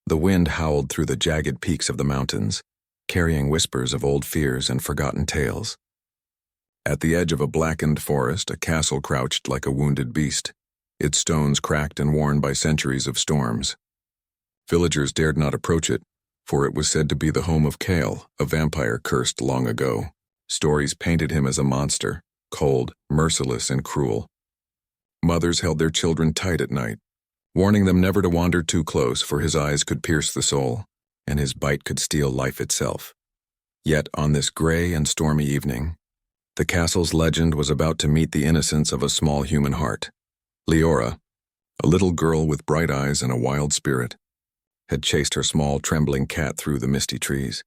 The wind howled through the jagged peaks of the mountains, carrying whispers of old fears and forgotten tales. At the edge of a blackened forest, a castle crouched like a wounded beast, its stones cracked and worn by centuries of storms. Villagers dared not approach it, for it was said to be the home of Kale, a vampire cursed long ago. Stories painted him as a monster, cold, merciless, and cruel. Mothers held their children tight at night, warning them never to wander too close, for his eyes could pierce the soul, and his bite could steal life itself. Yet on this gray and stormy evening, the castle's legend was about to meet the innocence of a small human heart. Leora, a little girl with bright eyes and a wild spirit, had chased her small, trembling cat through the misty trees.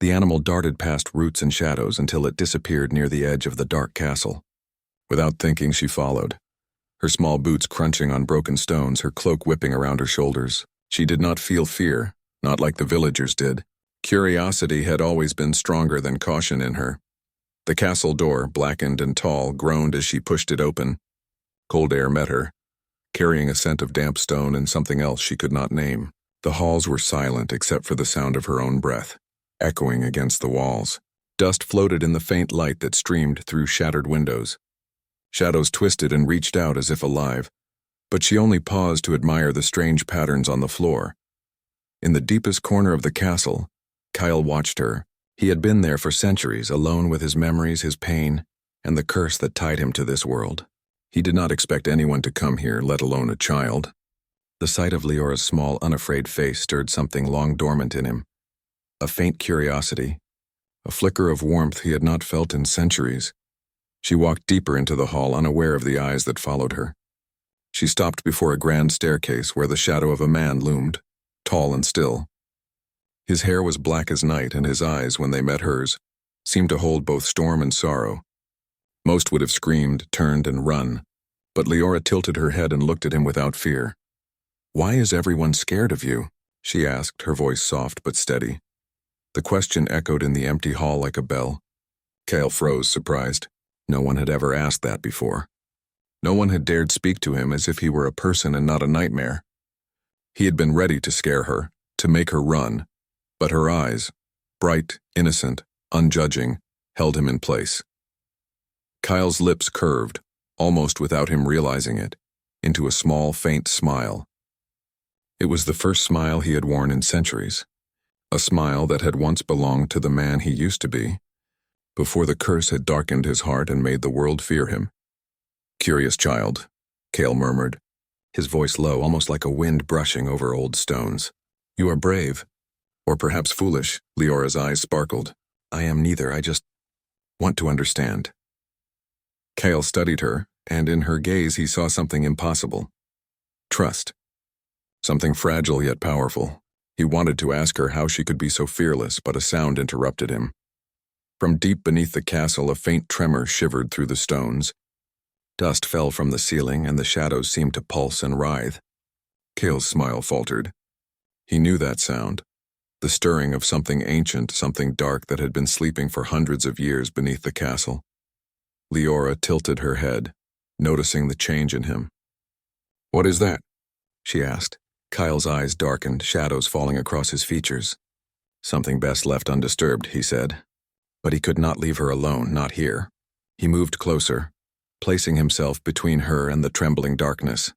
The animal darted past roots and shadows until it disappeared near the edge of the dark castle. Without thinking, she followed, her small boots crunching on broken stones, her cloak whipping around her shoulders. She did not feel fear, not like the villagers did. Curiosity had always been stronger than caution in her. The castle door, blackened and tall, groaned as she pushed it open. Cold air met her, carrying a scent of damp stone and something else she could not name. The halls were silent except for the sound of her own breath, echoing against the walls. Dust floated in the faint light that streamed through shattered windows. Shadows twisted and reached out as if alive, but she only paused to admire the strange patterns on the floor. In the deepest corner of the castle, Kyle watched her. He had been there for centuries, alone with his memories, his pain, and the curse that tied him to this world. He did not expect anyone to come here, let alone a child. The sight of Leora's small, unafraid face stirred something long dormant in him. A faint curiosity, a flicker of warmth he had not felt in centuries. She walked deeper into the hall, unaware of the eyes that followed her. She stopped before a grand staircase where the shadow of a man loomed, tall and still. His hair was black as night, and his eyes, when they met hers, seemed to hold both storm and sorrow. Most would have screamed, turned, and run, but Leora tilted her head and looked at him without fear. "Why is everyone scared of you?" she asked, her voice soft but steady. The question echoed in the empty hall like a bell. Kale froze, surprised. No one had ever asked that before. No one had dared speak to him as if he were a person and not a nightmare. He had been ready to scare her, to make her run, but her eyes, bright, innocent, unjudging, held him in place. Kyle's lips curved, almost without him realizing it, into a small, faint smile. It was the first smile he had worn in centuries, a smile that had once belonged to the man he used to be, before the curse had darkened his heart and made the world fear him. "Curious child," Kale murmured, his voice low, almost like a wind brushing over old stones. "You are brave, or perhaps foolish." Leora's eyes sparkled. "I am neither, I just want to understand." Kale studied her, and in her gaze he saw something impossible. Trust. Something fragile yet powerful. He wanted to ask her how she could be so fearless, but a sound interrupted him. From deep beneath the castle, a faint tremor shivered through the stones. Dust fell from the ceiling, and the shadows seemed to pulse and writhe. Kale's smile faltered. He knew that sound, the stirring of something ancient, something dark that had been sleeping for hundreds of years beneath the castle. Leora tilted her head, noticing the change in him. "What is that?" she asked. Kyle's eyes darkened, shadows falling across his features. "Something best left undisturbed," he said. But he could not leave her alone, not here. He moved closer, placing himself between her and the trembling darkness.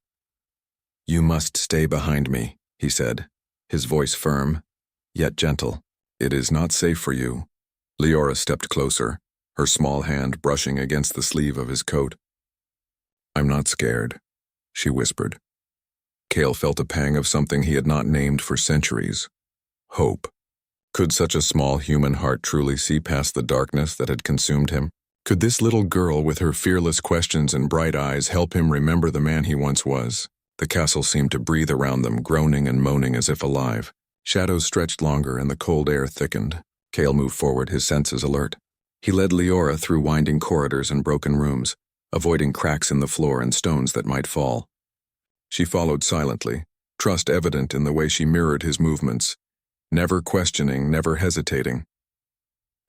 "You must stay behind me," he said, his voice firm, yet gentle. "It is not safe for you." Leora stepped closer, her small hand brushing against the sleeve of his coat. "I'm not scared," she whispered. Kale felt a pang of something he had not named for centuries. Hope. Could such a small human heart truly see past the darkness that had consumed him? Could this little girl with her fearless questions and bright eyes help him remember the man he once was? The castle seemed to breathe around them, groaning and moaning as if alive. Shadows stretched longer and the cold air thickened. Kale moved forward, his senses alert. He led Leora through winding corridors and broken rooms, avoiding cracks in the floor and stones that might fall. She followed silently, trust evident in the way she mirrored his movements, never questioning, never hesitating.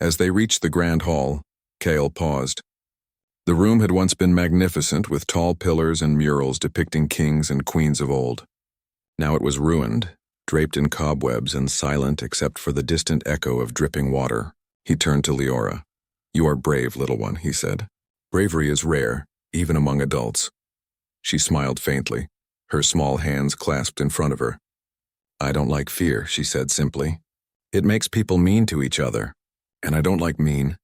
As they reached the grand hall, Kale paused. The room had once been magnificent, with tall pillars and murals depicting kings and queens of old. Now it was ruined, draped in cobwebs and silent except for the distant echo of dripping water. He turned to Leora. "You are brave, little one," he said. "Bravery is rare, even among adults." She smiled faintly, her small hands clasped in front of her. "I don't like fear," she said simply. "It makes people mean to each other, and I don't like mean."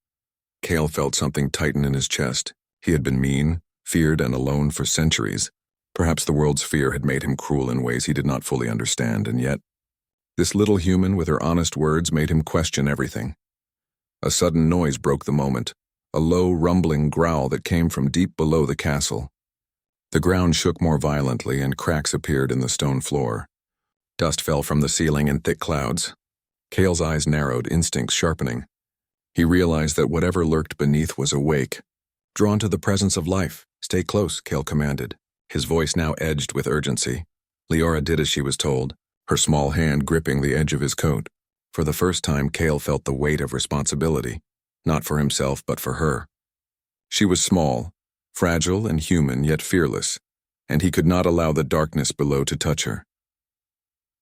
Cale felt something tighten in his chest. He had been mean, feared, and alone for centuries. Perhaps the world's fear had made him cruel in ways he did not fully understand, and yet, this little human with her honest words made him question everything. A sudden noise broke the moment, a low, rumbling growl that came from deep below the castle. The ground shook more violently, and cracks appeared in the stone floor. Dust fell from the ceiling in thick clouds. Cale's eyes narrowed, instincts sharpening. He realized that whatever lurked beneath was awake, drawn to the presence of life. "Stay close," Cale commanded, his voice now edged with urgency. Leora did as she was told, her small hand gripping the edge of his coat. For the first time, Cale felt the weight of responsibility, not for himself but for her. She was small, fragile and human, yet fearless, and he could not allow the darkness below to touch her.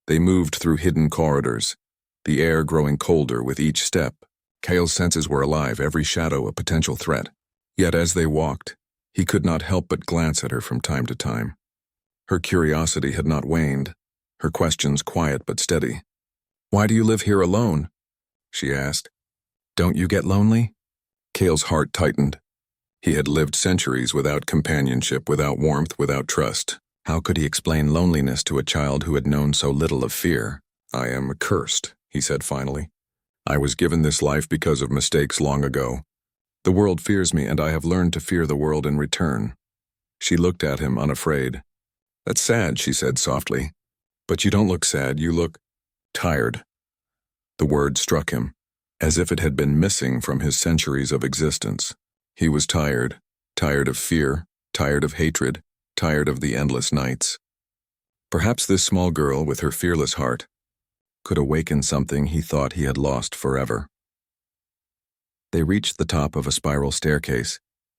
They moved through hidden corridors, the air growing colder with each step. Cale's senses were alive, every shadow a potential threat. Yet as they walked, he could not help but glance at her from time to time. Her curiosity had not waned, her questions quiet but steady. "Why do you live here alone?" she asked. "Don't you get lonely?" Cale's heart tightened. He had lived centuries without companionship, without warmth, without trust. How could he explain loneliness to a child who had known so little of fear? "I am cursed," he said finally. "I was given this life because of mistakes long ago. The world fears me, and I have learned to fear the world in return." She looked at him, unafraid. "That's sad," she said softly. "But you don't look sad, you look tired." The word struck him, as if it had been missing from his centuries of existence. He was tired, tired of fear, tired of hatred, tired of the endless nights. Perhaps this small girl, with her fearless heart, could awaken something he thought he had lost forever. They reached the top of a spiral staircase,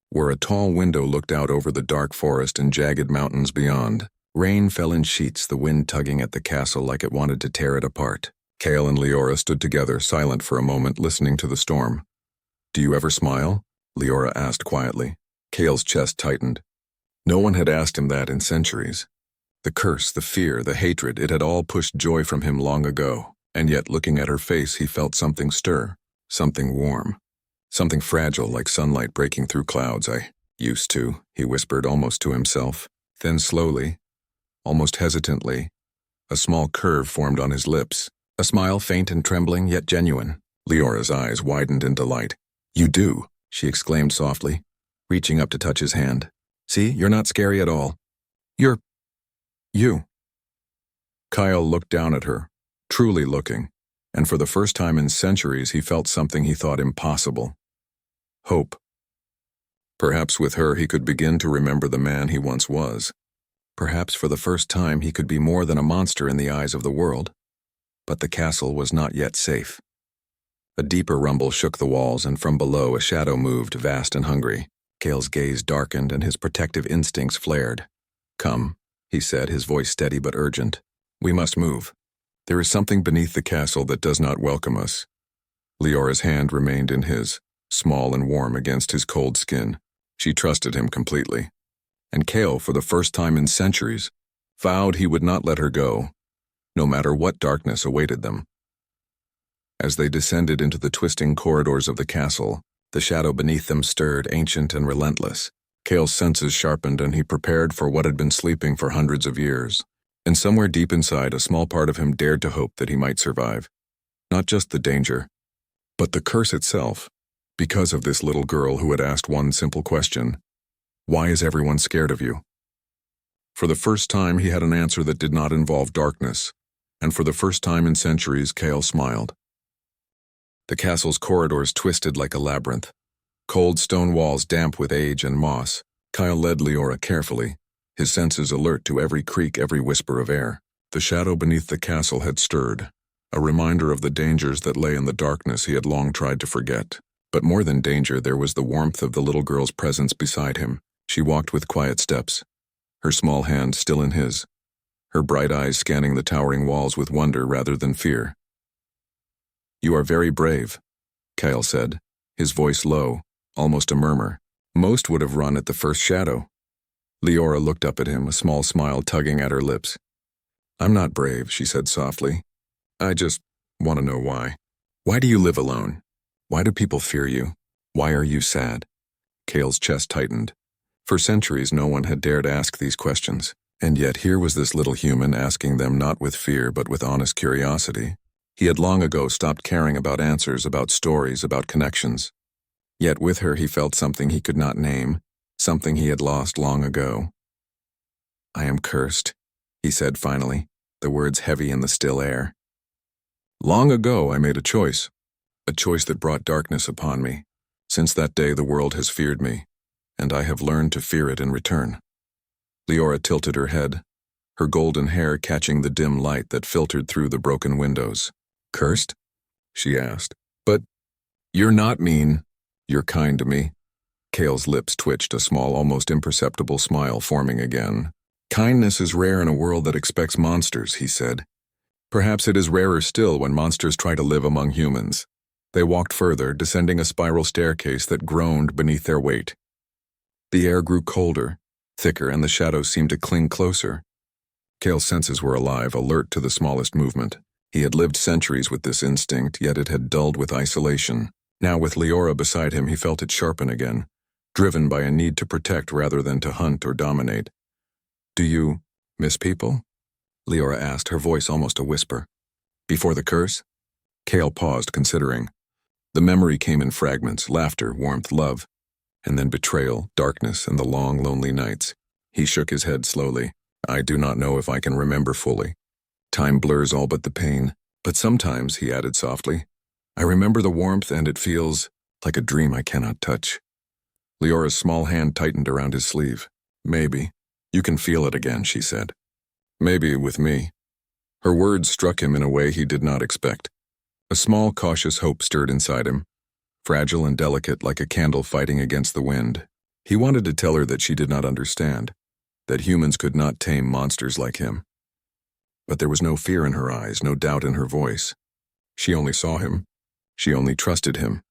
where a tall window looked out over the dark forest and jagged mountains beyond. Rain fell in sheets, the wind tugging at the castle like it wanted to tear it apart. Cale and Leora stood together, silent for a moment, listening to the storm. "Do you ever smile?" Leora asked quietly. Cale's chest tightened. No one had asked him that in centuries. The curse, the fear, the hatred, it had all pushed joy from him long ago, and yet looking at her face he felt something stir, something warm, something fragile like sunlight breaking through clouds. "I used to," he whispered almost to himself. Then slowly, almost hesitantly, a small curve formed on his lips, a smile faint and trembling yet genuine. Leora's eyes widened in delight. "You do," she exclaimed softly, reaching up to touch his hand. "See, you're not scary at all. You're you." Kyle looked down at her, truly looking, and for the first time in centuries he felt something he thought impossible. Hope. Perhaps with her he could begin to remember the man he once was. Perhaps for the first time he could be more than a monster in the eyes of the world. But the castle was not yet safe. A deeper rumble shook the walls, and from below a shadow moved, vast and hungry. Cale's gaze darkened and his protective instincts flared. "Come," he said, his voice steady but urgent. "We must move. There is something beneath the castle that does not welcome us." Leora's hand remained in his, small and warm against his cold skin. She trusted him completely. And Cale, for the first time in centuries, vowed he would not let her go, no matter what darkness awaited them. As they descended into the twisting corridors of the castle, the shadow beneath them stirred, ancient and relentless. Cale's senses sharpened, and he prepared for what had been sleeping for hundreds of years. And somewhere deep inside, a small part of him dared to hope that he might survive. Not just the danger, but the curse itself, because of this little girl who had asked one simple question: "Why is everyone scared of you?" For the first time, he had an answer that did not involve darkness, and for the first time in centuries, Cale smiled. The castle's corridors twisted like a labyrinth, cold stone walls damp with age and moss. Kyle led Leora carefully, his senses alert to every creak, every whisper of air. The shadow beneath the castle had stirred, a reminder of the dangers that lay in the darkness he had long tried to forget. But more than danger, there was the warmth of the little girl's presence beside him. She walked with quiet steps, her small hand still in his, her bright eyes scanning the towering walls with wonder rather than fear. "You are very brave," Kyle said, his voice low, almost a murmur. Most would have run at the first shadow. Leora looked up at him, a small smile tugging at her lips. "I'm not brave," she said softly. "I just want to know why. Why do you live alone? Why do people fear you? Why are you sad?" Kale's chest tightened. For centuries, no one had dared ask these questions, and yet here was this little human asking them not with fear but with honest curiosity. He had long ago stopped caring about answers, about stories, about connections. Yet with her he felt something he could not name, something he had lost long ago. "I am cursed," he said finally, the words heavy in the still air. "Long ago I made a choice that brought darkness upon me. Since that day the world has feared me, and I have learned to fear it in return." Leora tilted her head, her golden hair catching the dim light that filtered through the broken windows. "Cursed?" she asked. "But you're not mean. You're kind to me." Kale's lips twitched, a small, almost imperceptible smile forming again. "Kindness is rare in a world that expects monsters," he said. "Perhaps it is rarer still when monsters try to live among humans." They walked further, descending a spiral staircase that groaned beneath their weight. The air grew colder, thicker, and the shadows seemed to cling closer. Kale's senses were alive, alert to the smallest movement. He had lived centuries with this instinct, yet it had dulled with isolation. Now with Leora beside him, he felt it sharpen again, driven by a need to protect rather than to hunt or dominate. "Do you miss people?" Leora asked, her voice almost a whisper. "Before the curse?" Kale paused, considering. The memory came in fragments, laughter, warmth, love, and then betrayal, darkness, and the long, lonely nights. He shook his head slowly. "I do not know if I can remember fully. Time blurs all but the pain. But sometimes," he added softly, "I remember the warmth and it feels like a dream I cannot touch." Leora's small hand tightened around his sleeve. "Maybe. You can feel it again," she said. "Maybe with me." Her words struck him in a way he did not expect. A small, cautious hope stirred inside him, fragile and delicate like a candle fighting against the wind. He wanted to tell her that she did not understand, that humans could not tame monsters like him. But there was no fear in her eyes, no doubt in her voice. She only saw him. She only trusted him.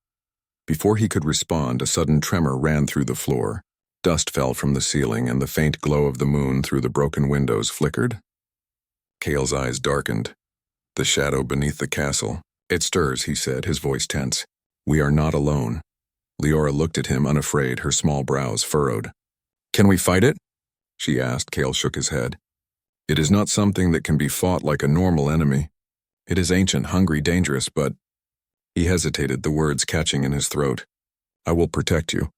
Before he could respond, a sudden tremor ran through the floor. Dust fell from the ceiling, and the faint glow of the moon through the broken windows flickered. Kale's eyes darkened. The shadow beneath the castle. "It stirs," he said, his voice tense. "We are not alone." Leora looked at him unafraid, her small brows furrowed. "Can we fight it?" she asked. Kale shook his head. "It is not something that can be fought like a normal enemy. It is ancient, hungry, dangerous, but—" He hesitated, the words catching in his throat. "I will protect you."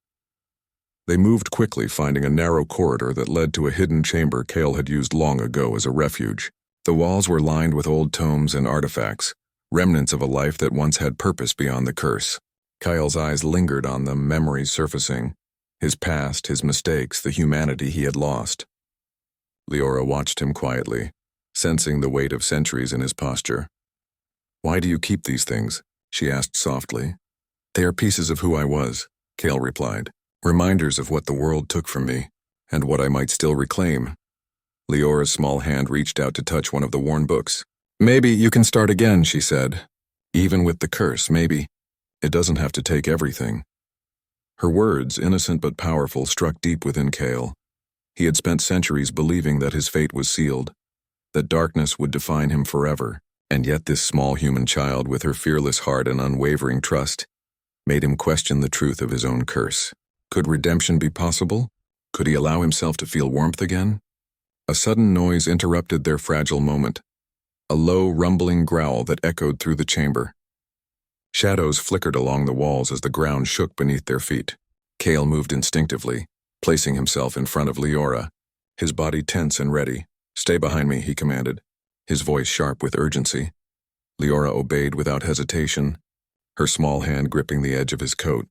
They moved quickly, finding a narrow corridor that led to a hidden chamber Kale had used long ago as a refuge. The walls were lined with old tomes and artifacts, remnants of a life that once had purpose beyond the curse. Kyle's eyes lingered on them, memories surfacing. His past, his mistakes, the humanity he had lost. Leora watched him quietly, sensing the weight of centuries in his posture. "Why do you keep these things?" she asked softly. "They are pieces of who I was," Kale replied. "Reminders of what the world took from me, and what I might still reclaim." Leora's small hand reached out to touch one of the worn books. "Maybe you can start again," she said. "Even with the curse, maybe. It doesn't have to take everything." Her words, innocent but powerful, struck deep within Kale. He had spent centuries believing that his fate was sealed, that darkness would define him forever, and yet this small human child, with her fearless heart and unwavering trust, made him question the truth of his own curse. Could redemption be possible? Could he allow himself to feel warmth again? A sudden noise interrupted their fragile moment, a low, rumbling growl that echoed through the chamber. Shadows flickered along the walls as the ground shook beneath their feet. Kale moved instinctively, placing himself in front of Leora, his body tense and ready. "Stay behind me," he commanded, his voice sharp with urgency. Leora obeyed without hesitation, her small hand gripping the edge of his coat.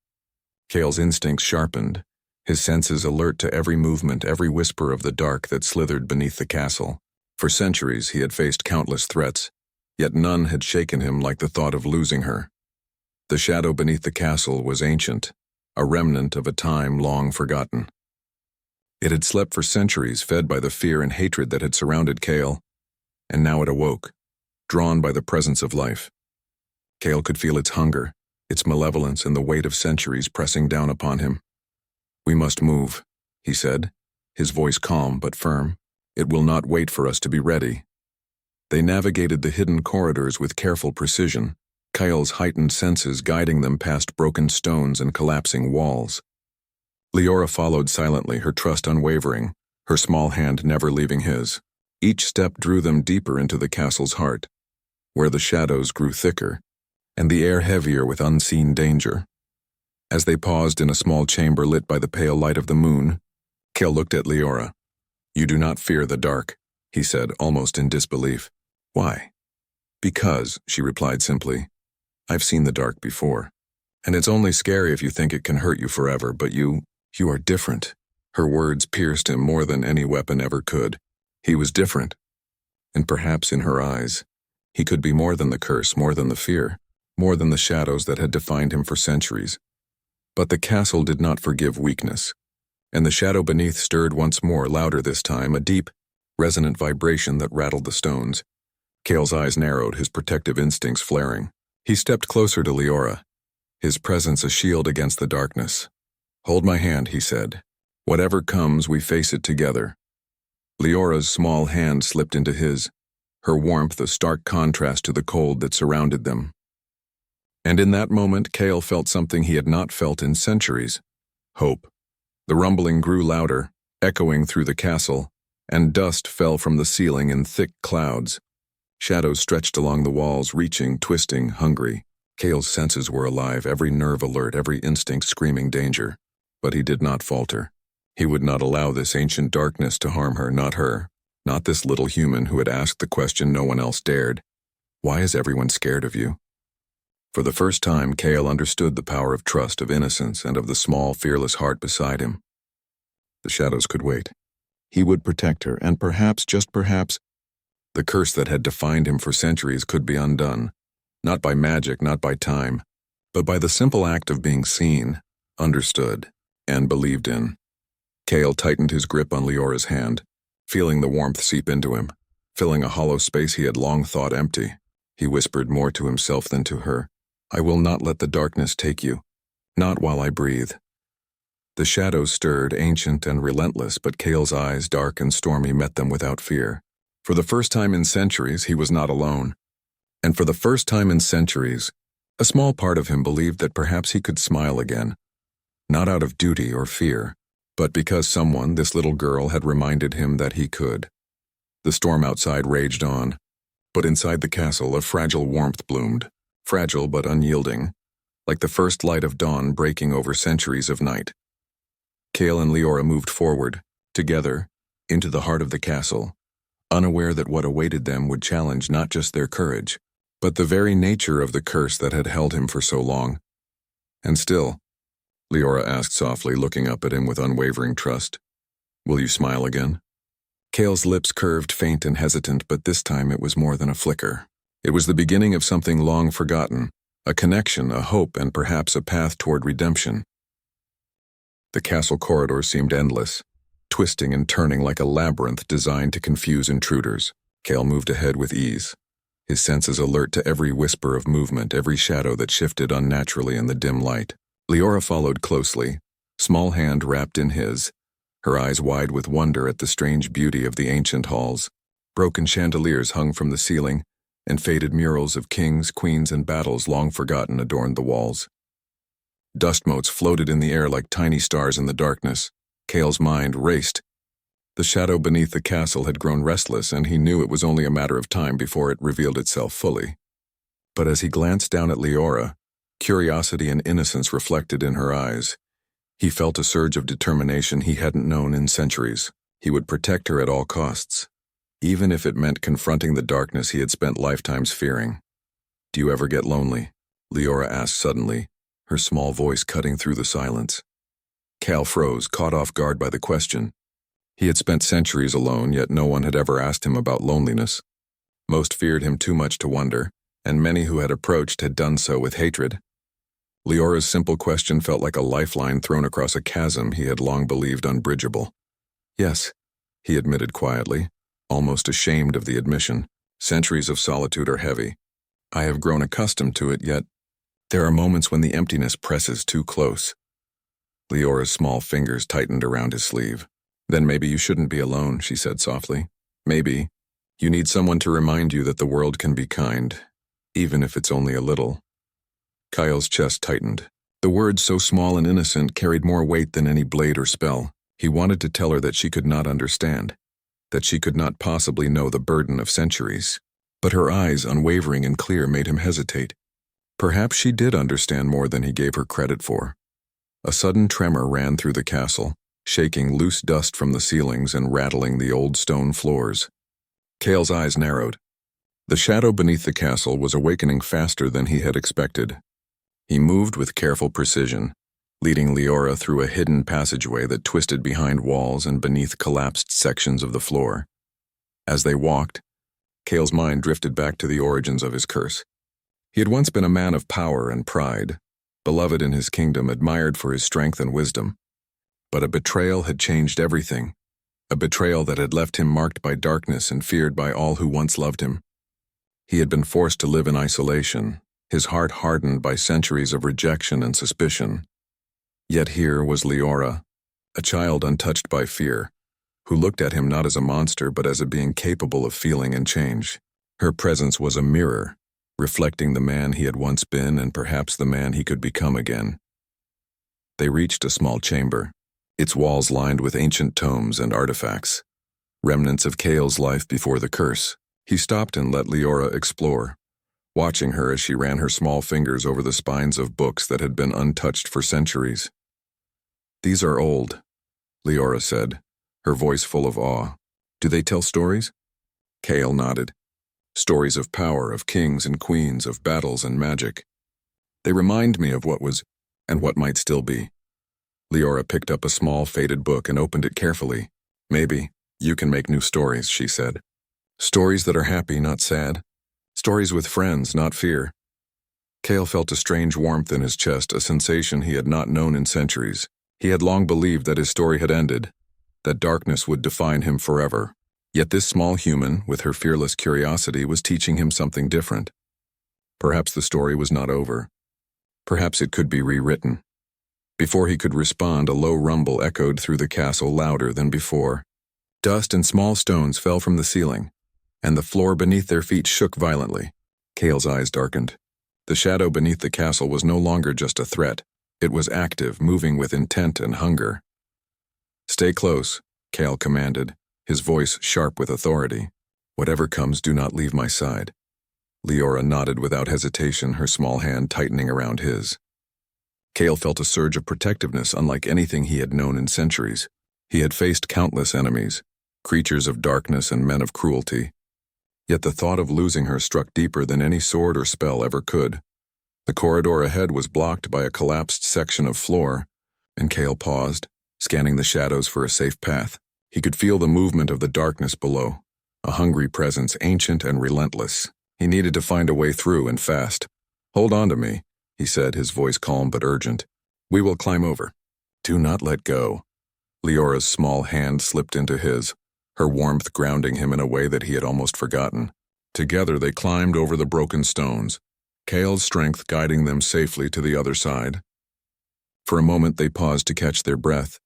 Kale's instincts sharpened, his senses alert to every movement, every whisper of the dark that slithered beneath the castle. For centuries he had faced countless threats, yet none had shaken him like the thought of losing her. The shadow beneath the castle was ancient, a remnant of a time long forgotten. It had slept for centuries, fed by the fear and hatred that had surrounded Cale, and now it awoke, drawn by the presence of life. Cale could feel its hunger, its malevolence, and the weight of centuries pressing down upon him. "We must move," he said, his voice calm but firm. "It will not wait for us to be ready." They navigated the hidden corridors with careful precision, Cale's heightened senses guiding them past broken stones and collapsing walls. Leora followed silently, her trust unwavering, her small hand never leaving his. Each step drew them deeper into the castle's heart, where the shadows grew thicker, and the air heavier with unseen danger. As they paused in a small chamber lit by the pale light of the moon, Cale looked at Leora. "You do not fear the dark," he said, almost in disbelief. "Why?" "Because," she replied simply, "I've seen the dark before. And it's only scary if you think it can hurt you forever, but you are different." Her words pierced him more than any weapon ever could. He was different. And perhaps in her eyes, he could be more than the curse, more than the fear, more than the shadows that had defined him for centuries. But the castle did not forgive weakness, and the shadow beneath stirred once more, louder this time, a deep, resonant vibration that rattled the stones. Cale's eyes narrowed, his protective instincts flaring. He stepped closer to Leora, his presence a shield against the darkness. "Hold my hand," he said. "Whatever comes, we face it together." Leora's small hand slipped into his, her warmth a stark contrast to the cold that surrounded them. And in that moment, Cale felt something he had not felt in centuries: hope. The rumbling grew louder, echoing through the castle, and dust fell from the ceiling in thick clouds. Shadows stretched along the walls, reaching, twisting, hungry. Cale's senses were alive, every nerve alert, every instinct screaming danger. But he did not falter. He would not allow this ancient darkness to harm her, not this little human who had asked the question no one else dared. "Why is everyone scared of you?" For the first time, Cale understood the power of trust, of innocence, and of the small, fearless heart beside him. The shadows could wait. He would protect her, and perhaps, just perhaps, the curse that had defined him for centuries could be undone. Not by magic, not by time, but by the simple act of being seen, understood, and believed in. Cale tightened his grip on Leora's hand, feeling the warmth seep into him, filling a hollow space he had long thought empty. He whispered more to himself than to her, "I will not let the darkness take you, not while I breathe." The shadows stirred, ancient and relentless, but Cale's eyes, dark and stormy, met them without fear. For the first time in centuries, he was not alone. And for the first time in centuries, a small part of him believed that perhaps he could smile again, not out of duty or fear, but because someone, this little girl, had reminded him that he could. The storm outside raged on, but inside the castle a fragile warmth bloomed, fragile but unyielding, like the first light of dawn breaking over centuries of night. Cale and Leora moved forward, together, into the heart of the castle, unaware that what awaited them would challenge not just their courage, but the very nature of the curse that had held him for so long. "And still," Leora asked softly, looking up at him with unwavering trust, "will you smile again?" Cale's lips curved, faint and hesitant, but this time it was more than a flicker. It was the beginning of something long forgotten, a connection, a hope, and perhaps a path toward redemption. The castle corridor seemed endless, twisting and turning like a labyrinth designed to confuse intruders. Cale moved ahead with ease, his senses alert to every whisper of movement, every shadow that shifted unnaturally in the dim light. Leora followed closely, small hand wrapped in his, her eyes wide with wonder at the strange beauty of the ancient halls. Broken chandeliers hung from the ceiling, and faded murals of kings, queens, and battles long forgotten adorned the walls. Dust motes floated in the air like tiny stars in the darkness. Cale's mind raced. The shadow beneath the castle had grown restless, and he knew it was only a matter of time before it revealed itself fully. But as he glanced down at Leora, curiosity and innocence reflected in her eyes. He felt a surge of determination he hadn't known in centuries. He would protect her at all costs, even if it meant confronting the darkness he had spent lifetimes fearing. "Do you ever get lonely?" Leora asked suddenly, her small voice cutting through the silence. Cale froze, caught off guard by the question. He had spent centuries alone, yet no one had ever asked him about loneliness. Most feared him too much to wonder, and many who had approached had done so with hatred. Leora's simple question felt like a lifeline thrown across a chasm he had long believed unbridgeable. Yes, he admitted quietly, almost ashamed of the admission. Centuries of solitude are heavy. I have grown accustomed to it, yet there are moments when the emptiness presses too close. Leora's small fingers tightened around his sleeve. Then maybe you shouldn't be alone, she said softly. Maybe you need someone to remind you that the world can be kind, even if it's only a little. Kyle's chest tightened. The words, so small and innocent, carried more weight than any blade or spell. He wanted to tell her that she could not understand, that she could not possibly know the burden of centuries. But her eyes, unwavering and clear, made him hesitate. Perhaps she did understand more than he gave her credit for. A sudden tremor ran through the castle, shaking loose dust from the ceilings and rattling the old stone floors. Cale's eyes narrowed. The shadow beneath the castle was awakening faster than he had expected. He moved with careful precision, leading Leora through a hidden passageway that twisted behind walls and beneath collapsed sections of the floor. As they walked, Cale's mind drifted back to the origins of his curse. He had once been a man of power and pride, beloved in his kingdom, admired for his strength and wisdom. But a betrayal had changed everything, a betrayal that had left him marked by darkness and feared by all who once loved him. He had been forced to live in isolation, his heart hardened by centuries of rejection and suspicion. Yet here was Leora, a child untouched by fear, who looked at him not as a monster but as a being capable of feeling and change. Her presence was a mirror, reflecting the man he had once been and perhaps the man he could become again. They reached a small chamber, its walls lined with ancient tomes and artifacts, remnants of Cale's life before the curse. He stopped and let Leora explore, watching her as she ran her small fingers over the spines of books that had been untouched for centuries. These are old, Leora said, her voice full of awe. Do they tell stories? Cale nodded. Stories of power, of kings and queens, of battles and magic. They remind me of what was and what might still be. Leora picked up a small, faded book and opened it carefully. Maybe you can make new stories, she said. Stories that are happy, not sad. Stories with friends, not fear. Cale felt a strange warmth in his chest, a sensation he had not known in centuries. He had long believed that his story had ended, that darkness would define him forever. Yet this small human, with her fearless curiosity, was teaching him something different. Perhaps the story was not over. Perhaps it could be rewritten. Before he could respond, a low rumble echoed through the castle, louder than before. Dust and small stones fell from the ceiling, and the floor beneath their feet shook violently. Cale's eyes darkened. The shadow beneath the castle was no longer just a threat. It was active, moving with intent and hunger. Stay close, Cale commanded, his voice sharp with authority. Whatever comes, do not leave my side. Leora nodded without hesitation, her small hand tightening around his. Cale felt a surge of protectiveness unlike anything he had known in centuries. He had faced countless enemies, creatures of darkness and men of cruelty. Yet the thought of losing her struck deeper than any sword or spell ever could. The corridor ahead was blocked by a collapsed section of floor, and Cale paused, scanning the shadows for a safe path. He could feel the movement of the darkness below, a hungry presence, ancient and relentless. He needed to find a way through, and fast. Hold on to me, he said, his voice calm but urgent. We will climb over. Do not let go. Leora's small hand slipped into his, her warmth grounding him in a way that he had almost forgotten. Together they climbed over the broken stones, Cale's strength guiding them safely to the other side. For a moment they paused to catch their breath,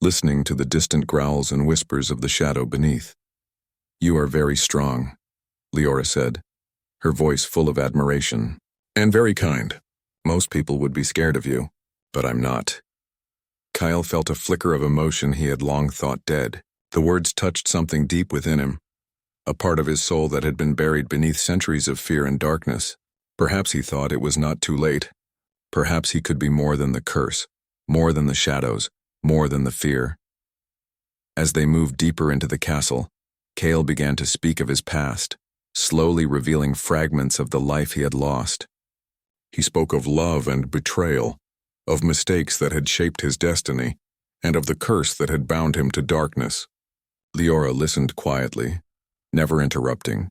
listening to the distant growls and whispers of the shadow beneath. You are very strong, Leora said, her voice full of admiration. And very kind. Most people would be scared of you, but I'm not. Kyle felt a flicker of emotion he had long thought dead. The words touched something deep within him, a part of his soul that had been buried beneath centuries of fear and darkness. Perhaps he thought it was not too late. Perhaps he could be more than the curse, more than the shadows, more than the fear. As they moved deeper into the castle, Cale began to speak of his past, slowly revealing fragments of the life he had lost. He spoke of love and betrayal, of mistakes that had shaped his destiny, and of the curse that had bound him to darkness. Leora listened quietly, never interrupting,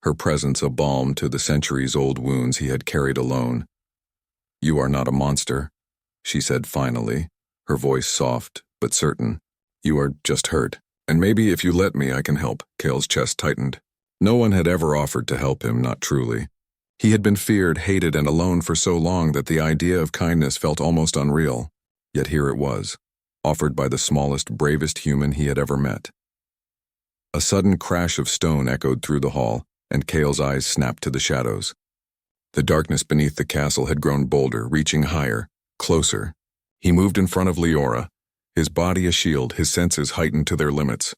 her presence a balm to the centuries-old wounds he had carried alone. You are not a monster, she said finally, her voice soft but certain. You are just hurt. And maybe if you let me, I can help. Cale's chest tightened. No one had ever offered to help him, not truly. He had been feared, hated, and alone for so long that the idea of kindness felt almost unreal. Yet here it was, offered by the smallest, bravest human he had ever met. A sudden crash of stone echoed through the hall, and Cale's eyes snapped to the shadows. The darkness beneath the castle had grown bolder, reaching higher, closer. He moved in front of Leora, his body a shield, his senses heightened to their limits.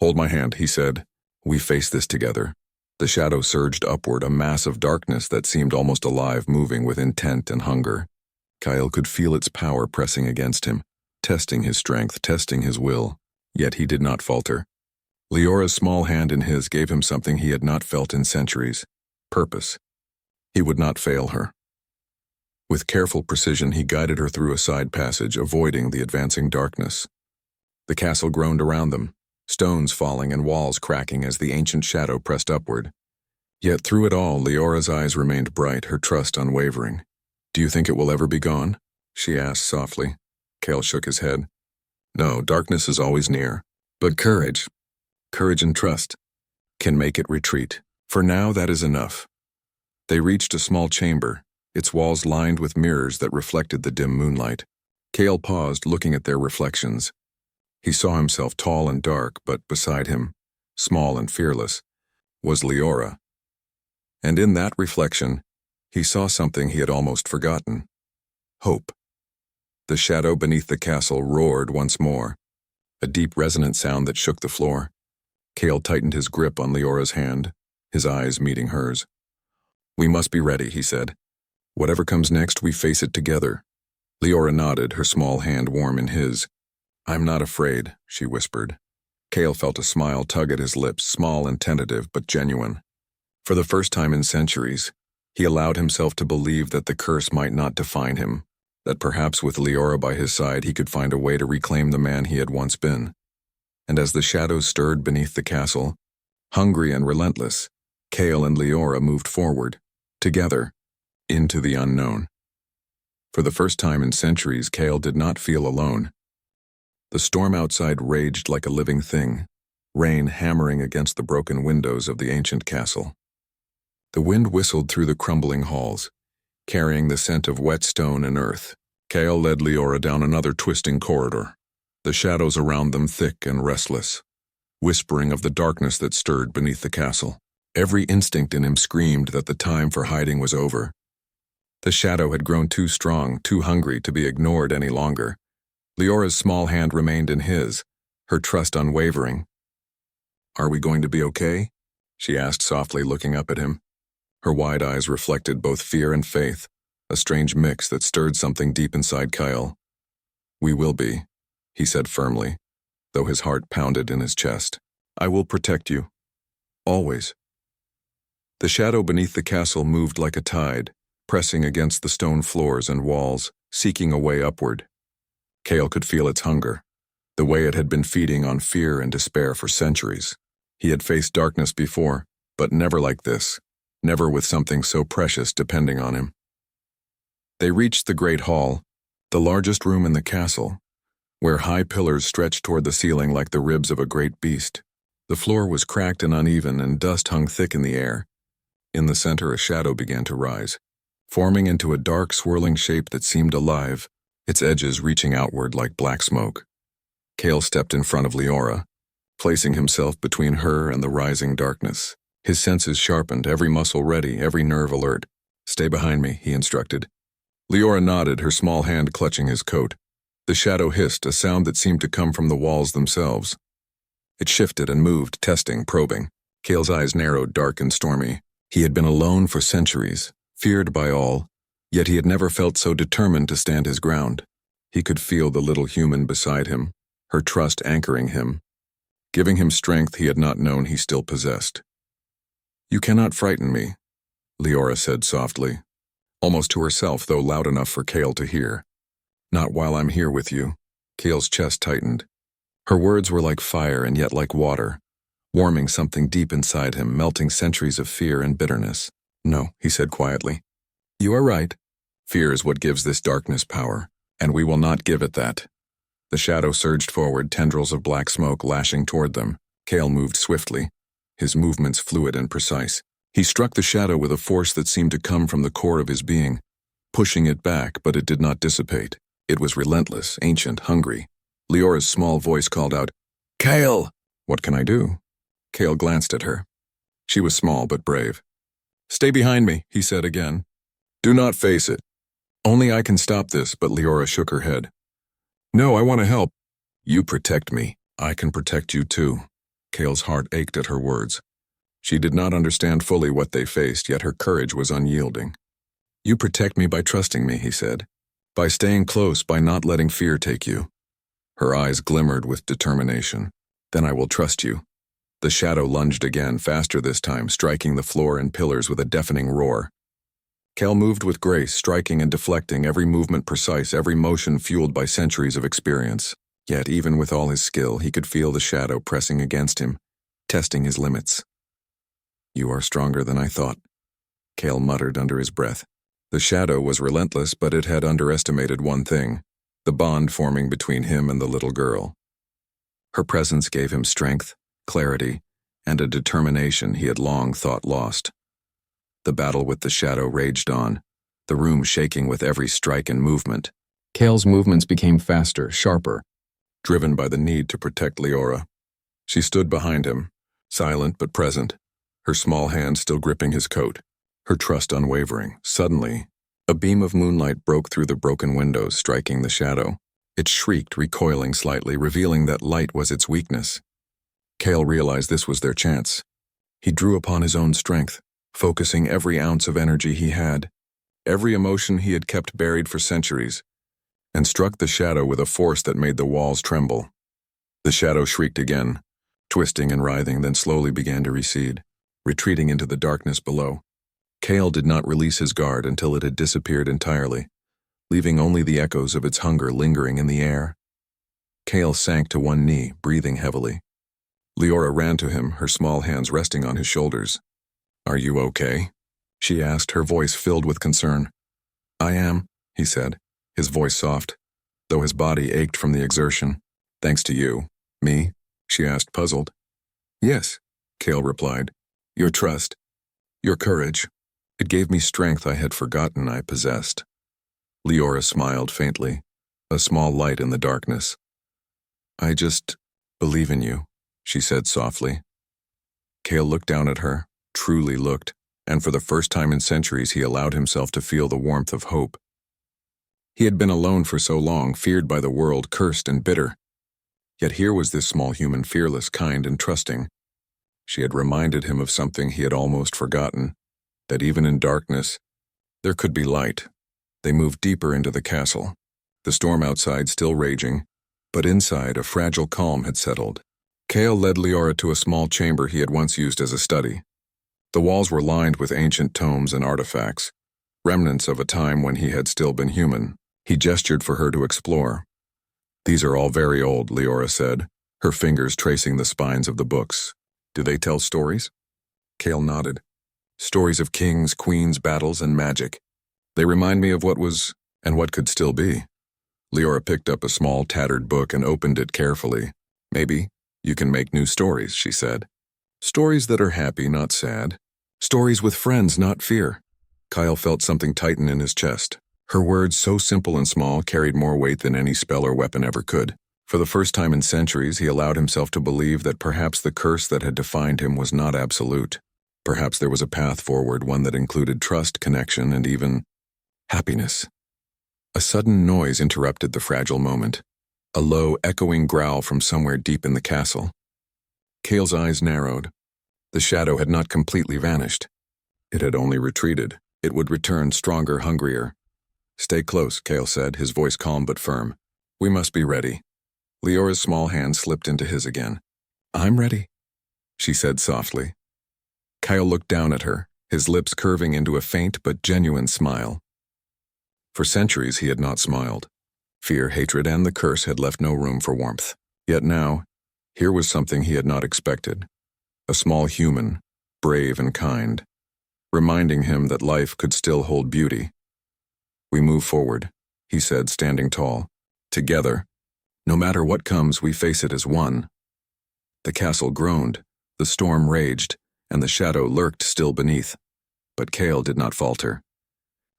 "Hold my hand," he said. "We face this together." The shadow surged upward, a mass of darkness that seemed almost alive, moving with intent and hunger. Kyle could feel its power pressing against him, testing his strength, testing his will. Yet he did not falter. Leora's small hand in his gave him something he had not felt in centuries: purpose. He would not fail her. With careful precision, he guided her through a side passage, avoiding the advancing darkness. The castle groaned around them, stones falling and walls cracking as the ancient shadow pressed upward. Yet through it all, Leora's eyes remained bright, her trust unwavering. "Do you think it will ever be gone?" she asked softly. Cale shook his head. "No, darkness is always near. But courage and trust, can make it retreat. For now, that is enough." They reached a small chamber, its walls lined with mirrors that reflected the dim moonlight. Cale paused, looking at their reflections. He saw himself tall and dark, but beside him, small and fearless, was Leora. And in that reflection, he saw something he had almost forgotten: hope. The shadow beneath the castle roared once more, a deep resonant sound that shook the floor. Cale tightened his grip on Leora's hand, his eyes meeting hers. "We must be ready," he said. "Whatever comes next, we face it together." Leora nodded, her small hand warm in his. "I'm not afraid," she whispered. Cale felt a smile tug at his lips, small and tentative, but genuine. For the first time in centuries, he allowed himself to believe that the curse might not define him, that perhaps with Leora by his side he could find a way to reclaim the man he had once been. And as the shadows stirred beneath the castle, hungry and relentless, Cale and Leora moved forward, together, into the unknown. For the first time in centuries, Cale did not feel alone. The storm outside raged like a living thing, rain hammering against the broken windows of the ancient castle. The wind whistled through the crumbling halls, carrying the scent of wet stone and earth. Cale led Leora down another twisting corridor, the shadows around them thick and restless, whispering of the darkness that stirred beneath the castle. Every instinct in him screamed that the time for hiding was over. The shadow had grown too strong, too hungry to be ignored any longer. Leora's small hand remained in his, her trust unwavering. "Are we going to be okay?" she asked softly, looking up at him. Her wide eyes reflected both fear and faith, a strange mix that stirred something deep inside Kyle. "We will be," he said firmly, though his heart pounded in his chest. "I will protect you. Always." The shadow beneath the castle moved like a tide, pressing against the stone floors and walls, seeking a way upward. Cale could feel its hunger, the way it had been feeding on fear and despair for centuries. He had faced darkness before, but never like this, never with something so precious depending on him. They reached the great hall, the largest room in the castle, where high pillars stretched toward the ceiling like the ribs of a great beast. The floor was cracked and uneven, and dust hung thick in the air. In the center, a shadow began to rise, forming into a dark, swirling shape that seemed alive, its edges reaching outward like black smoke. Cale stepped in front of Leora, placing himself between her and the rising darkness. His senses sharpened, every muscle ready, every nerve alert. "Stay behind me," he instructed. Leora nodded, her small hand clutching his coat. The shadow hissed, a sound that seemed to come from the walls themselves. It shifted and moved, testing, probing. Cale's eyes narrowed, dark and stormy. He had been alone for centuries, feared by all, yet he had never felt so determined to stand his ground. He could feel the little human beside him, her trust anchoring him, giving him strength he had not known he still possessed. "You cannot frighten me," Leora said softly, almost to herself, though loud enough for Cale to hear. "Not while I'm here with you." Cale's chest tightened. Her words were like fire and yet like water, warming something deep inside him, melting centuries of fear and bitterness. "No," he said quietly. "You are right. Fear is what gives this darkness power, and we will not give it that." The shadow surged forward, tendrils of black smoke lashing toward them. Cale moved swiftly, his movements fluid and precise. He struck the shadow with a force that seemed to come from the core of his being, pushing it back, but it did not dissipate. It was relentless, ancient, hungry. Leora's small voice called out, "Cale!" "What can I do?" Cale glanced at her. She was small but brave. "Stay behind me," he said again. "Do not face it." "Only I can stop this," but Leora shook her head. "No, I want to help." "You protect me. I can protect you too." Cale's heart ached at her words. She did not understand fully what they faced, yet her courage was unyielding. "You protect me by trusting me," he said. "By staying close, by not letting fear take you." Her eyes glimmered with determination. "Then I will trust you." The shadow lunged again, faster this time, striking the floor and pillars with a deafening roar. Cale moved with grace, striking and deflecting, every movement precise, every motion fueled by centuries of experience. Yet, even with all his skill, he could feel the shadow pressing against him, testing his limits. "You are stronger than I thought," Cale muttered under his breath. The shadow was relentless, but it had underestimated one thing, the bond forming between him and the little girl. Her presence gave him strength, clarity, and a determination he had long thought lost. The battle with the shadow raged on, the room shaking with every strike and movement. Cale's movements became faster, sharper, driven by the need to protect Leora. She stood behind him, silent but present, her small hand still gripping his coat, her trust unwavering. Suddenly, a beam of moonlight broke through the broken windows, striking the shadow. It shrieked, recoiling slightly, revealing that light was its weakness. Cale realized this was their chance. He drew upon his own strength, focusing every ounce of energy he had, every emotion he had kept buried for centuries, and struck the shadow with a force that made the walls tremble. The shadow shrieked again, twisting and writhing, then slowly began to recede, retreating into the darkness below. Cale did not release his guard until it had disappeared entirely, leaving only the echoes of its hunger lingering in the air. Cale sank to one knee, breathing heavily. Leora ran to him, her small hands resting on his shoulders. "Are you okay?" she asked, her voice filled with concern. "I am," he said, his voice soft, though his body ached from the exertion. "Thanks to you." "Me?" she asked, puzzled. "Yes," Cale replied. "Your trust, your courage. It gave me strength I had forgotten I possessed." Leora smiled faintly, a small light in the darkness. "I just believe in you," she said softly. Cale looked down at her, truly looked, and for the first time in centuries he allowed himself to feel the warmth of hope. He had been alone for so long, feared by the world, cursed and bitter. Yet here was this small human, fearless, kind, and trusting. She had reminded him of something he had almost forgotten, that even in darkness, there could be light. They moved deeper into the castle, the storm outside still raging, but inside a fragile calm had settled. Cale led Leora to a small chamber he had once used as a study. The walls were lined with ancient tomes and artifacts, remnants of a time when he had still been human. He gestured for her to explore. "These are all very old," Leora said, her fingers tracing the spines of the books. "Do they tell stories?" Cale nodded. "Stories of kings, queens, battles, and magic. They remind me of what was and what could still be." Leora picked up a small, tattered book and opened it carefully. "Maybe you can make new stories," she said. "Stories that are happy, not sad. Stories with friends, not fear." Kyle felt something tighten in his chest. Her words, so simple and small, carried more weight than any spell or weapon ever could. For the first time in centuries, he allowed himself to believe that perhaps the curse that had defined him was not absolute. Perhaps there was a path forward, one that included trust, connection, and even happiness. A sudden noise interrupted the fragile moment. A low, echoing growl from somewhere deep in the castle. Cale's eyes narrowed. The shadow had not completely vanished. It had only retreated. It would return stronger, hungrier. "Stay close," Cale said, his voice calm but firm. "We must be ready." Leora's small hand slipped into his again. "I'm ready," she said softly. Kyle looked down at her, his lips curving into a faint but genuine smile. For centuries he had not smiled. Fear, hatred, and the curse had left no room for warmth. Yet now, here was something he had not expected. A small human, brave and kind, reminding him that life could still hold beauty. "We move forward," he said, standing tall. "Together. No matter what comes, we face it as one. The castle groaned, the storm raged, and the shadow lurked still beneath. But Cale did not falter.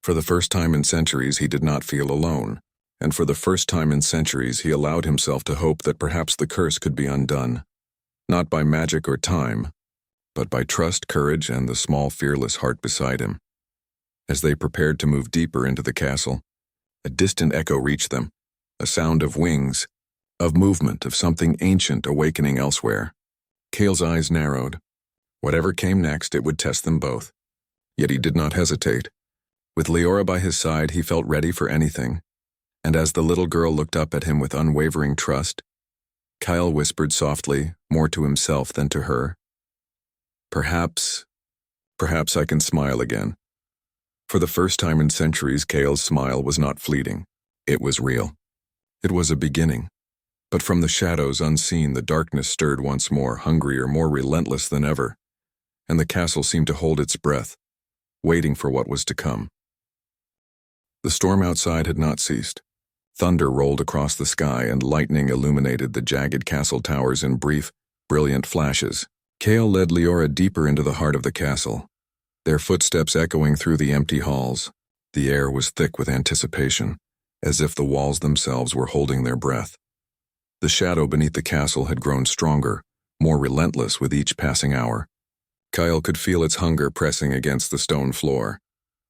For the first time in centuries, he did not feel alone, and for the first time in centuries, he allowed himself to hope that perhaps the curse could be undone. Not by magic or time, but by trust, courage, and the small, fearless heart beside him. As they prepared to move deeper into the castle, a distant echo reached them, a sound of wings, of movement, of something ancient awakening elsewhere. Cale's eyes narrowed. Whatever came next, it would test them both. Yet he did not hesitate. With Leora by his side, he felt ready for anything. And as the little girl looked up at him with unwavering trust, Kyle whispered softly, more to himself than to her, Perhaps I can smile again." For the first time in centuries, Cale's smile was not fleeting. It was real. It was a beginning. But from the shadows unseen, the darkness stirred once more, hungrier, more relentless than ever, and the castle seemed to hold its breath, waiting for what was to come. The storm outside had not ceased. Thunder rolled across the sky and lightning illuminated the jagged castle towers in brief, brilliant flashes. Cale led Leora deeper into the heart of the castle, their footsteps echoing through the empty halls. The air was thick with anticipation, as if the walls themselves were holding their breath. The shadow beneath the castle had grown stronger, more relentless with each passing hour. Kyle could feel its hunger pressing against the stone floor,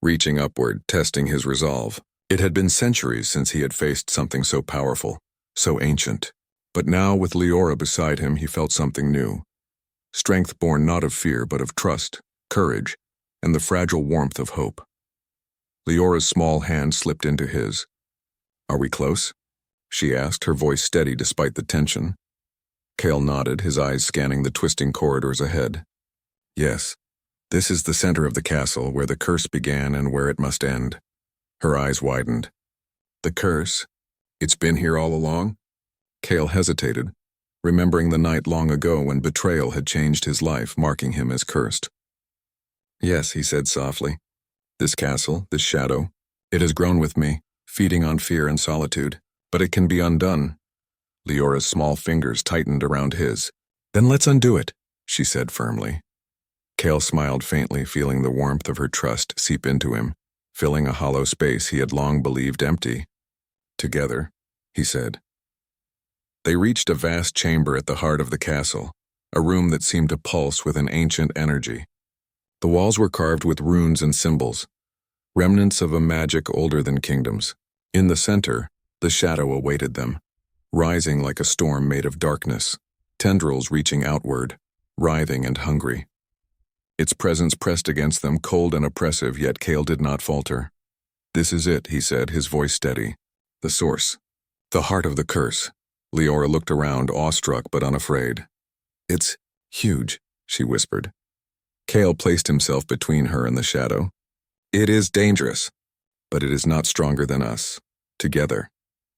reaching upward, testing his resolve. It had been centuries since he had faced something so powerful, so ancient. But now, with Leora beside him, he felt something new. Strength born not of fear, but of trust, courage, and the fragile warmth of hope. Leora's small hand slipped into his. "Are we close?" she asked, her voice steady despite the tension. Cale nodded, his eyes scanning the twisting corridors ahead. "Yes, this is the center of the castle, where the curse began and where it must end." Her eyes widened. "The curse? It's been here all along?" Cale hesitated, remembering the night long ago when betrayal had changed his life, marking him as cursed. "Yes," he said softly. "This castle, this shadow, it has grown with me, feeding on fear and solitude. But it can be undone." Leora's small fingers tightened around his. "Then let's undo it," she said firmly. Cale smiled faintly, feeling the warmth of her trust seep into him, filling a hollow space he had long believed empty. "Together," he said. They reached a vast chamber at the heart of the castle, a room that seemed to pulse with an ancient energy. The walls were carved with runes and symbols, remnants of a magic older than kingdoms. In the center, the shadow awaited them, rising like a storm made of darkness, tendrils reaching outward, writhing and hungry. Its presence pressed against them, cold and oppressive, yet Cale did not falter. "This is it," he said, his voice steady. "The source. The heart of the curse." Leora looked around, awestruck but unafraid. "It's huge," she whispered. Cale placed himself between her and the shadow. "It is dangerous, but it is not stronger than us. Together."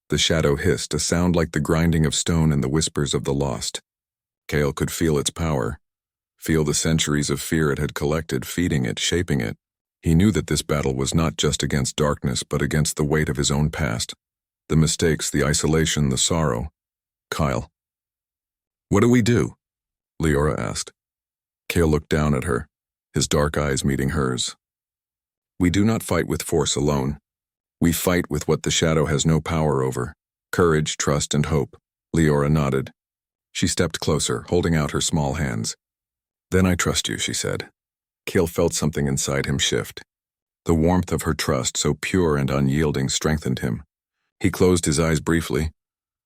The shadow hissed, a sound like the grinding of stone and the whispers of the lost. Cale could feel its power, feel the centuries of fear it had collected, feeding it, shaping it. He knew that this battle was not just against darkness, but against the weight of his own past, the mistakes, the isolation, the sorrow. "Kyle." "What do we do?" Leora asked. Cale looked down at her, his dark eyes meeting hers. "We do not fight with force alone. We fight with what the shadow has no power over. Courage, trust, and hope." Leora nodded. She stepped closer, holding out her small hands. "Then I trust you," she said. Cale felt something inside him shift. The warmth of her trust, so pure and unyielding, strengthened him. He closed his eyes briefly,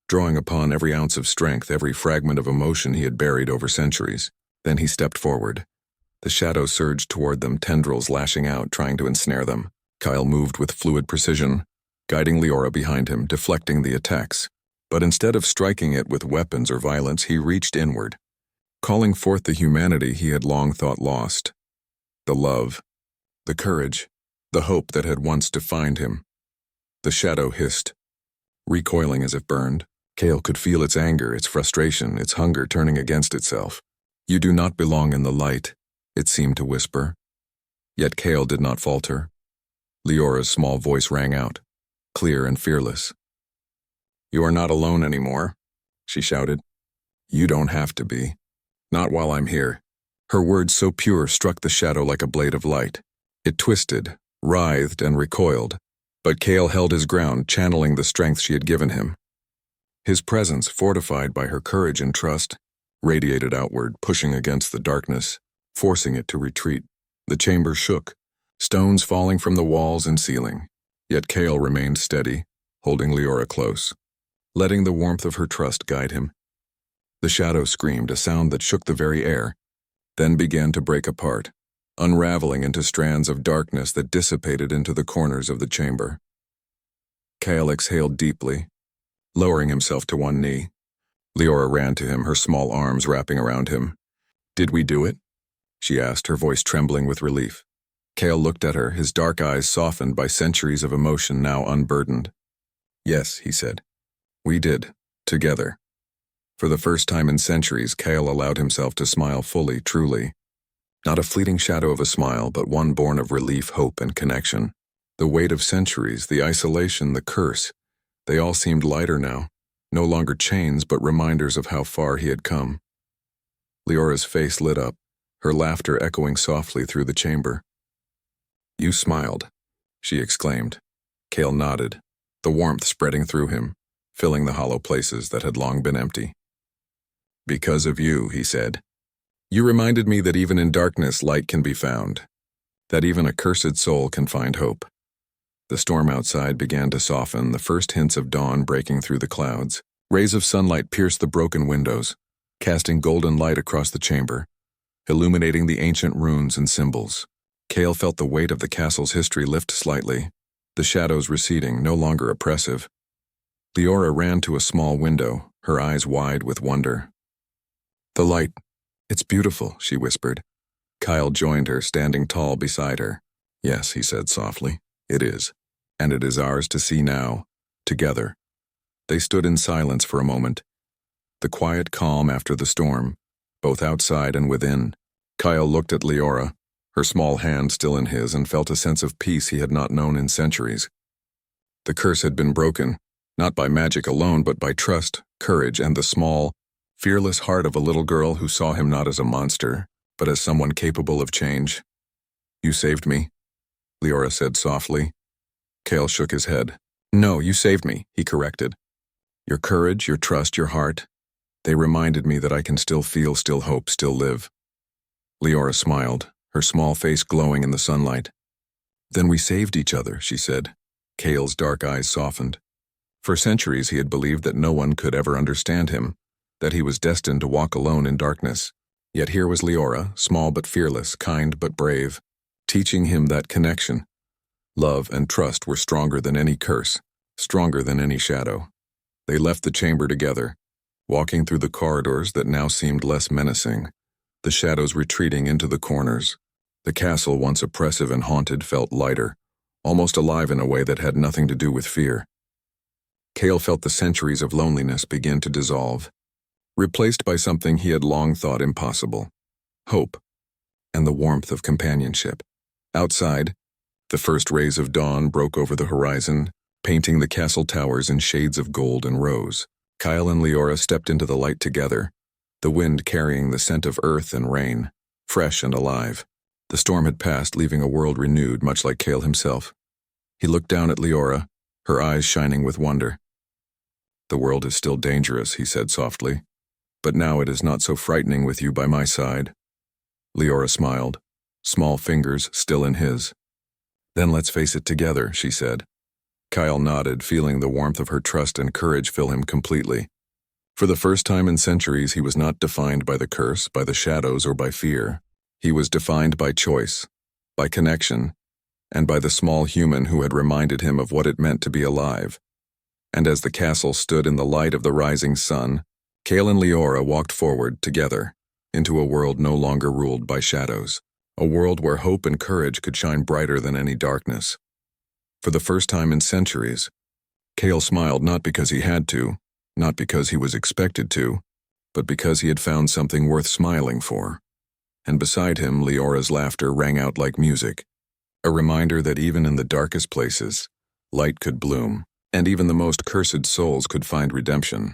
drawing upon every ounce of strength, every fragment of emotion he had buried over centuries. Then he stepped forward. The shadow surged toward them, tendrils lashing out, trying to ensnare them. Kyle moved with fluid precision, guiding Leora behind him, deflecting the attacks. But instead of striking it with weapons or violence, he reached inward, calling forth the humanity he had long thought lost. The love, the courage, the hope that had once defined him. The shadow hissed, recoiling as if burned. Cale could feel its anger, its frustration, its hunger turning against itself. "You do not belong in the light," it seemed to whisper. Yet Cale did not falter. Leora's small voice rang out, clear and fearless. You are not alone anymore, she shouted. You don't have to be. Not while I'm here. Her words so pure struck the shadow like a blade of light. It twisted, writhed, and recoiled, but Cale held his ground, channeling the strength she had given him. His presence, fortified by her courage and trust, radiated outward, pushing against the darkness, forcing it to retreat. The chamber shook, stones falling from the walls and ceiling, yet Cale remained steady, holding Leora close, letting the warmth of her trust guide him. The shadow screamed, a sound that shook the very air, then began to break apart, unraveling into strands of darkness that dissipated into the corners of the chamber. Cale exhaled deeply, lowering himself to one knee. Leora ran to him, her small arms wrapping around him. Did we do it? She asked, her voice trembling with relief. Cale looked at her, his dark eyes softened by centuries of emotion now unburdened. Yes, he said. We did. Together. For the first time in centuries, Cale allowed himself to smile fully, truly. Not a fleeting shadow of a smile, but one born of relief, hope, and connection. The weight of centuries, the isolation, the curse, they all seemed lighter now, no longer chains, but reminders of how far he had come. Leora's face lit up, her laughter echoing softly through the chamber. You smiled, she exclaimed. Cale nodded, the warmth spreading through him, filling the hollow places that had long been empty. Because of you, he said. You reminded me that even in darkness light can be found, that even a cursed soul can find hope. The storm outside began to soften, the first hints of dawn breaking through the clouds. Rays of sunlight pierced the broken windows, casting golden light across the chamber, illuminating the ancient runes and symbols. Cale felt the weight of the castle's history lift slightly, the shadows receding, no longer oppressive. Leora ran to a small window, her eyes wide with wonder. The light. It's beautiful, she whispered. Kyle joined her, standing tall beside her. Yes, he said softly, it is. And it is ours to see now, together. They stood in silence for a moment. The quiet calm after the storm, both outside and within. Kyle looked at Leora, her small hand still in his, and felt a sense of peace he had not known in centuries. The curse had been broken, not by magic alone, but by trust, courage, and the small, fearless heart of a little girl who saw him not as a monster, but as someone capable of change. You saved me, Leora said softly. Cale shook his head. No, you saved me, he corrected. Your courage, your trust, your heart, they reminded me that I can still feel, still hope, still live. Leora smiled, her small face glowing in the sunlight. Then we saved each other, she said. Cale's dark eyes softened. For centuries he had believed that no one could ever understand him, that he was destined to walk alone in darkness. Yet here was Leora, small but fearless, kind but brave, teaching him that connection. Love and trust were stronger than any curse, stronger than any shadow. They left the chamber together, walking through the corridors that now seemed less menacing, the shadows retreating into the corners. The castle, once oppressive and haunted, felt lighter, almost alive in a way that had nothing to do with fear. Cale felt the centuries of loneliness begin to dissolve, replaced by something he had long thought impossible: hope, and the warmth of companionship. Outside, the first rays of dawn broke over the horizon, painting the castle towers in shades of gold and rose. Kyle and Leora stepped into the light together, the wind carrying the scent of earth and rain, fresh and alive. The storm had passed, leaving a world renewed, much like Cale himself. He looked down at Leora, her eyes shining with wonder. The world is still dangerous, he said softly, but now it is not so frightening with you by my side. Leora smiled, small fingers still in his. Then let's face it together, she said. Kyle nodded, feeling the warmth of her trust and courage fill him completely. For the first time in centuries, he was not defined by the curse, by the shadows, or by fear. He was defined by choice, by connection, and by the small human who had reminded him of what it meant to be alive. And as the castle stood in the light of the rising sun, Cale and Leora walked forward together into a world no longer ruled by shadows, a world where hope and courage could shine brighter than any darkness. For the first time in centuries, Cale smiled not because he had to, not because he was expected to, but because he had found something worth smiling for. And beside him, Leora's laughter rang out like music, a reminder that even in the darkest places, light could bloom, and even the most cursed souls could find redemption.